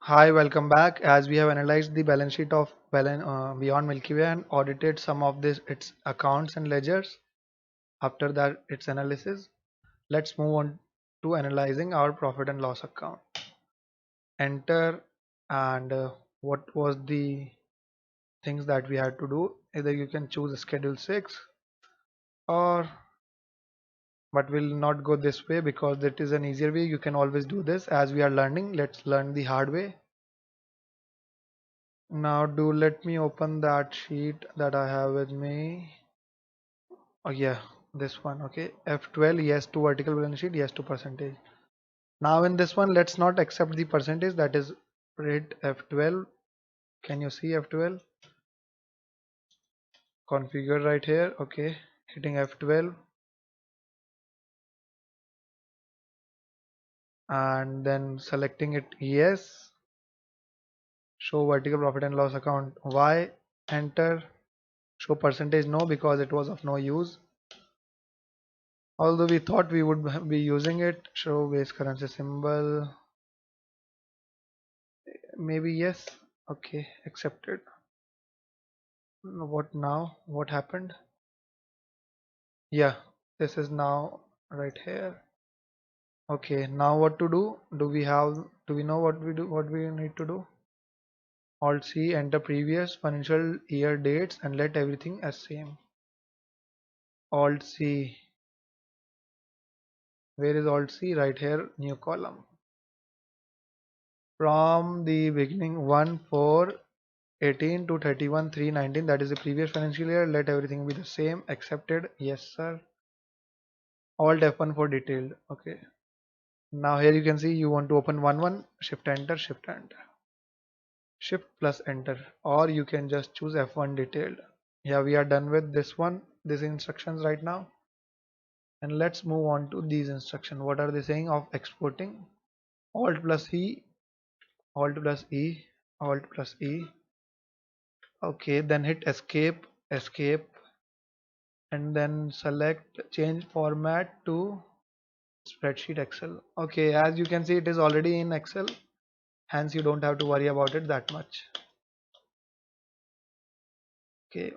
Hi, welcome back. As we have analyzed the balance sheet of Beyond Milky Way and audited some of its accounts and ledgers. After that, its analysis, let's move on to analyzing our profit and loss account. Enter and what was the things that we had to do. Either you can choose Schedule 6 or but we'll not go this way because it is an easier way. You can always do this as we are learning. Let's learn the hard way. Now do let me open that sheet that I have with me. Oh yeah, this one. Okay, F12, yes to vertical balance sheet, yes to percentage. Now in this one, let's not accept the percentage, that is rate F12. Can you see F12? Configure right here. Okay, hitting F12 and then selecting it yes. Show vertical profit and loss account Y. Enter. Show percentage no because it was of no use. Although we thought we would be using it. Show base currency symbol. Maybe yes. Okay, accepted. What now? What happened? Yeah, this is now right here. Okay, now what to do? Do we know what we need to do? Alt C, enter previous financial year dates and let everything as same. Alt C, where is Alt C? Right here, new column. From the beginning 1/4/18 to 31/3/19, that is the previous financial year, let everything be the same. Accepted. Yes, sir. Alt F1 for detailed. Okay. Now here you can see you want to open one, shift enter, shift plus enter, or you can just choose F1 detailed. Yeah, we are done with this one, these instructions right now. And let's move on to these instructions. What are they saying of exporting? Alt plus E, Alt plus E, Alt plus E. Okay, then hit escape, and then select change format to spreadsheet Excel. Okay, as you can see, it is already in Excel. Hence, you don't have to worry about it that much. Okay,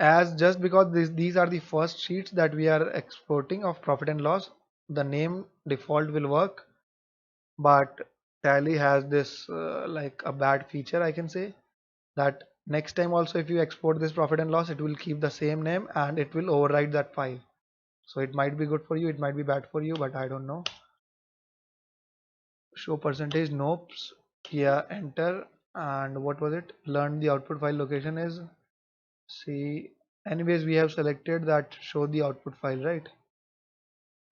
as just because these are the first sheets that we are exporting of profit and loss, the name default will work, but Tally has this like a bad feature, I can say, that next time also if you export this profit and loss, it will keep the same name and it will override that file. So it might be good for you, it might be bad for you, but I don't know. Show percentage nopes. Yeah, enter. And what was it? Learn the output file location is. See, anyways, we have selected that show the output file, right?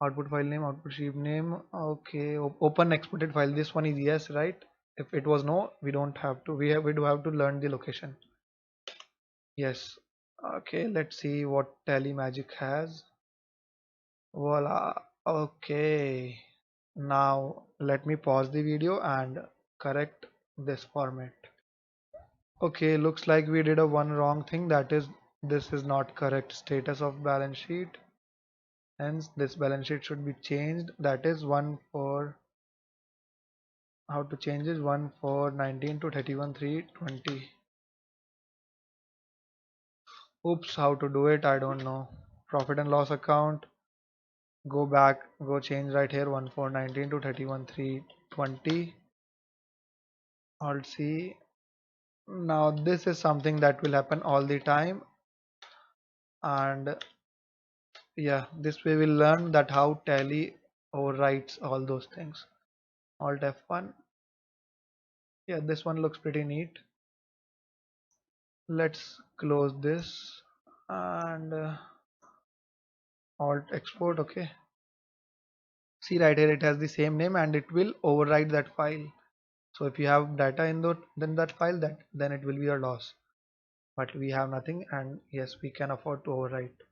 Output file name, output sheet name. Okay, open exported file. This one is yes, right? If it was no, we don't have to. We do have to learn the location. Yes. Okay, let's see what Tally Magic has. Voila. Okay. Now let me pause the video and correct this format. Okay, looks like we did a one wrong thing. That is, this is not correct status of balance sheet. Hence, this balance sheet should be changed. That is one for how to change is 1/4/19 to 31/3/20. Oops, how to do it? I don't know. Profit and loss account. Go back, go change right here 1/4/19 to 31/3/20. Alt C. Now this is something that will happen all the time, and yeah, this way we'll learn that how Tally overwrites all those things. Alt F1. Yeah, this one looks pretty neat. Let's close this and Alt export. Okay, see right here it has the same name and it will override that file. So if you have data in that file, then it will be your loss, but we have nothing, and yes, we can afford to overwrite.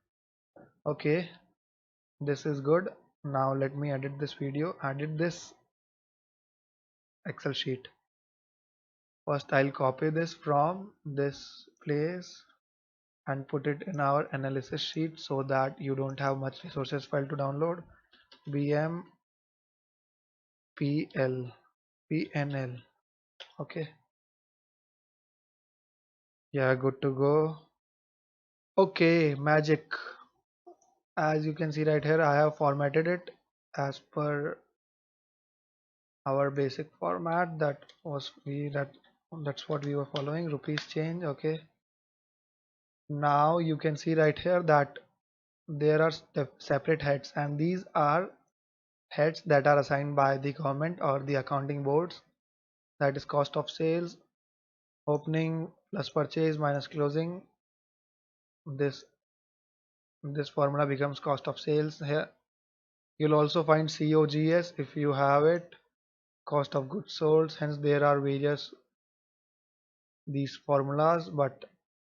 Okay, this is good. Now let me edit this video, edit this Excel sheet. First I'll copy this from this place and put it in our analysis sheet so that you don't have much resources file to download. BM PL PNL. Okay, yeah, good to go. Okay, magic. As you can see right here, I have formatted it as per our basic format. That's what we were following. Rupees change. Okay, now you can see right here that there are separate heads, and these are heads that are assigned by the government or the accounting boards. That is cost of sales, opening plus purchase minus closing. This this formula becomes cost of sales here. You'll also find COGS if you have it, cost of goods sold. Hence there are various these formulas, but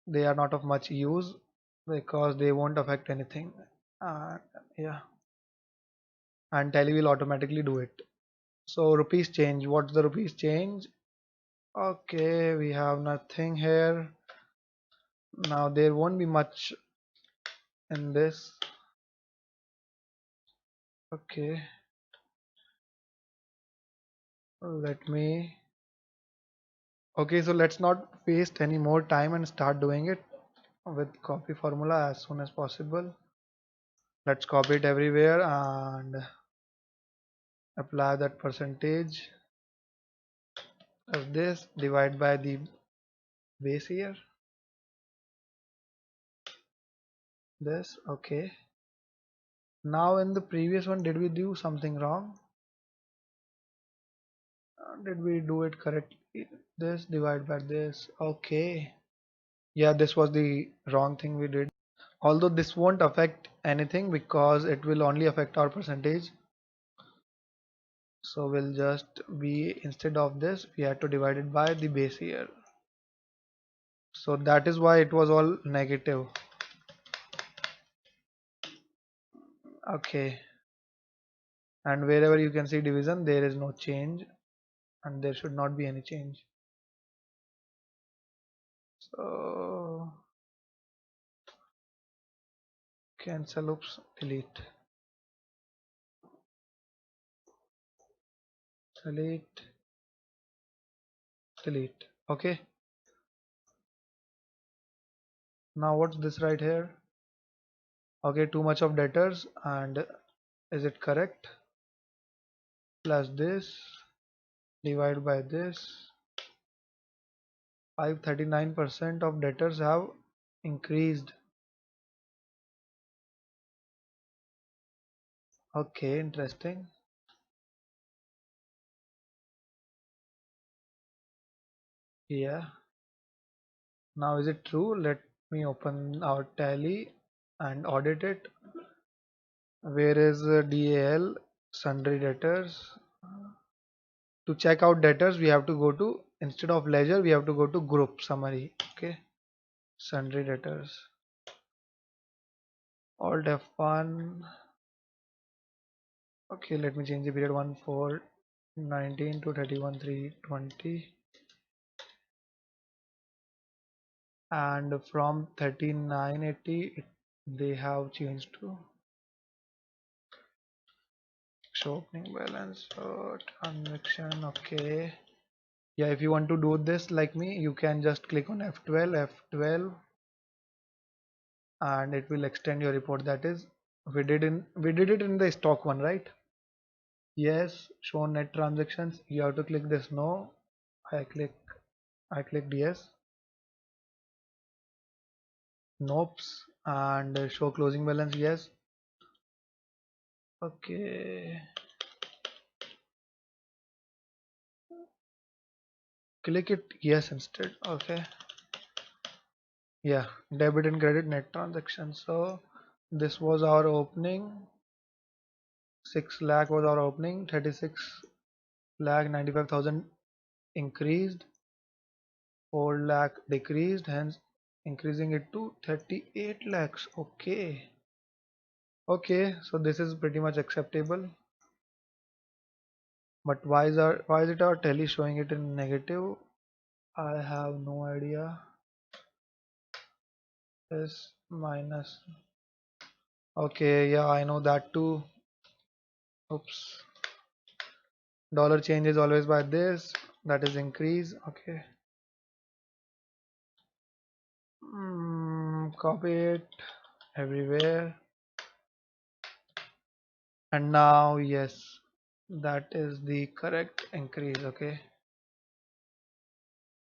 they are not of much use because they won't affect anything. uh, yeah, and Tally will automatically do it. So rupees change, what's the rupees change? Okay, we have nothing here. Now there won't be much in this. Okay, let me. Okay, so let's not waste any more time and start doing it with copy formula as soon as possible. Let's copy it everywhere and apply that percentage of this, divide by the base year. This, okay. Now in the previous one, did we do something wrong? Did we do it correctly? This divide by this, okay. Yeah, this was the wrong thing we did. Although this won't affect anything because it will only affect our percentage. So we'll just be, instead of this, we had to divide it by the base year. So that is why it was all negative. Okay. And wherever you can see division, there is no change, and there should not be any change. So cancel, oops, delete, delete, delete. Okay. Now what's this right here? Okay, too much of debtors, and is it correct? Plus this, divide by this. 539% of debtors have increased. Okay, interesting. Yeah. Now is it true? Let me open our tally and audit it. Where is DAL sundry debtors? To check out debtors, we have to go to, instead of ledger, we have to go to group summary. Okay, sundry debtors. Alt F1. Okay, let me change the period 1/4/19 to 31/3/20, and from 3980 they have changed to show opening balance transaction. Okay, yeah, if you want to do this like me, you can just click on F12 and it will extend your report. That is, we did it in the stock one, right? Yes, show net transactions. You have to click this no. I click I clicked yes. Nopes, and show closing balance, yes. Okay, click it yes instead. Okay, yeah, debit and credit net transactions. So this was our opening. 6 lakh was our opening. 36 lakh 95,000 increased. 4 lakh decreased, hence increasing it to 38 lakhs. Okay, okay, so this is pretty much acceptable. But why is it our tally showing it in negative? I have no idea. S minus. Okay, yeah, I know that too. Oops. Dollar change is always by this. that is increase. Okay. Copy it everywhere, and now yes, that is the correct increase. Okay,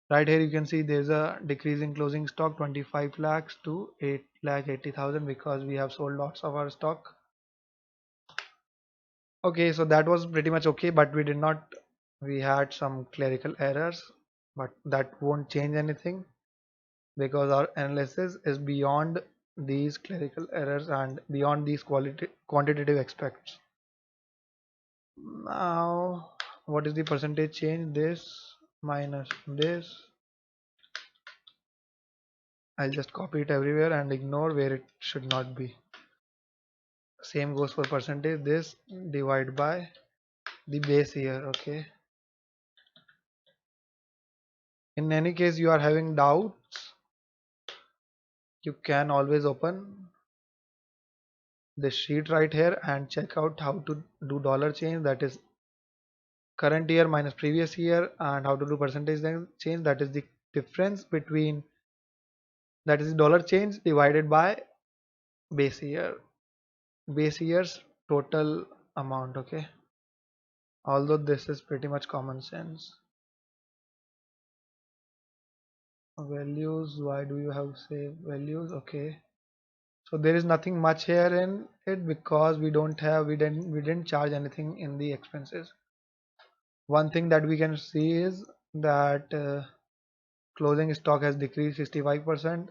right here you can see there's a decrease in closing stock 25 lakhs to 8 lakh 80,000 because we have sold lots of our stock. Okay, so that was pretty much okay, but we had some clerical errors, but that won't change anything because our analysis is beyond these clerical errors and beyond these quantitative aspects. Now, what is the percentage change? This minus this. I'll just copy it everywhere and ignore where it should not be. Same goes for percentage. This divide by the base year. Okay. In any case, you are having doubts, you can always open this sheet right here and check out how to do dollar change, that is current year minus previous year, and how to do percentage change, that is the difference between, that is the dollar change divided by base year's total amount. Okay, although this is pretty much common sense. Values, why do you have save values? Okay, so there is nothing much here in it because we didn't charge anything in the expenses. One thing that we can see is that closing stock has decreased 65%.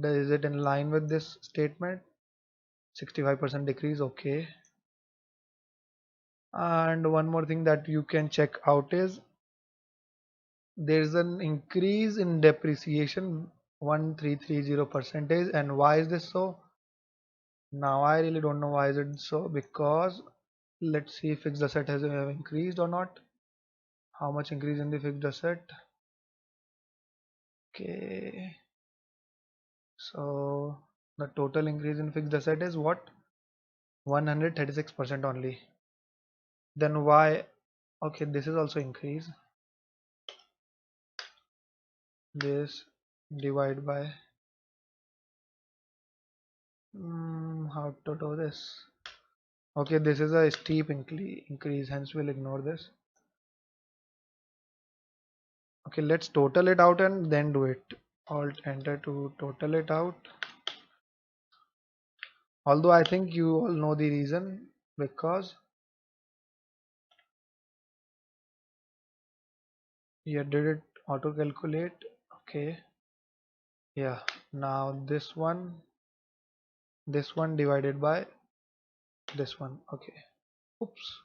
Is it in line with this statement? 65% decrease. Okay, and one more thing that you can check out is there's an increase in depreciation 1330 percentage. And why is this so? Now I really don't know why is it so, because let's see if fixed asset has increased or not. How much increase in the fixed asset? Okay, so the total increase in fixed asset is what? 136% only. Then why? Okay, this is also increase. This divide by how to do this? Okay, this is a steep increase, hence we'll ignore this. Okay, let's total it out and then do it. Alt enter to total it out. Although I think you all know the reason, because you did it auto calculate. Okay, yeah, now this one divided by this one. Okay, oops.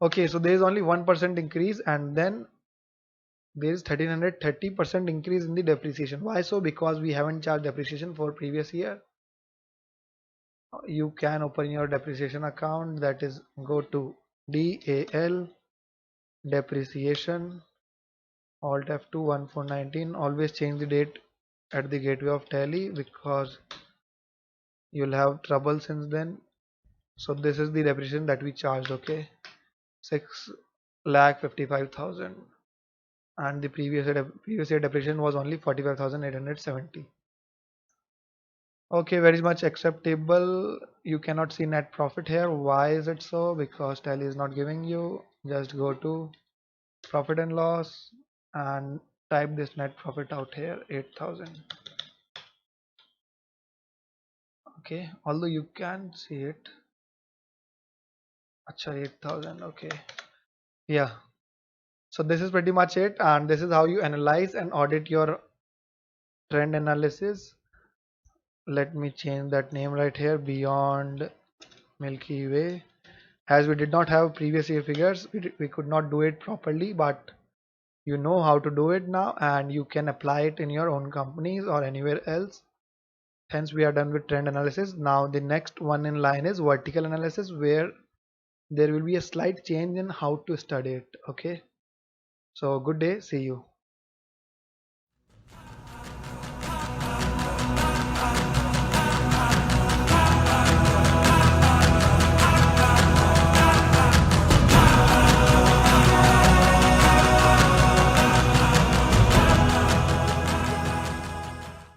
Okay, so there is only 1% increase, and then there is 1330% increase in the depreciation. Why so? Because we haven't charged depreciation for previous year. You can open your depreciation account, that is go to DAL depreciation, alt F2 1419. Always change the date at the gateway of Tally because you'll have trouble since then. So this is the depreciation that we charged. Okay, 6,55,000, and the previous year depreciation was only 45,870. Okay, very much acceptable. You cannot see net profit here. Why is it so? Because Tally is not giving you. Just go to profit and loss and type this net profit out here, 8,000. Okay, although you can see it. Acha, 8,000. Okay, yeah. So this is pretty much it, and this is how you analyze and audit your trend analysis. Let me change that name right here, Beyond Milky Way. As we did not have previous year figures, we could not do it properly, but you know how to do it now and you can apply it in your own companies or anywhere else. Hence we are done with trend analysis. Now the next one in line is vertical analysis, where there will be a slight change in how to study it. Okay, so good day, see you.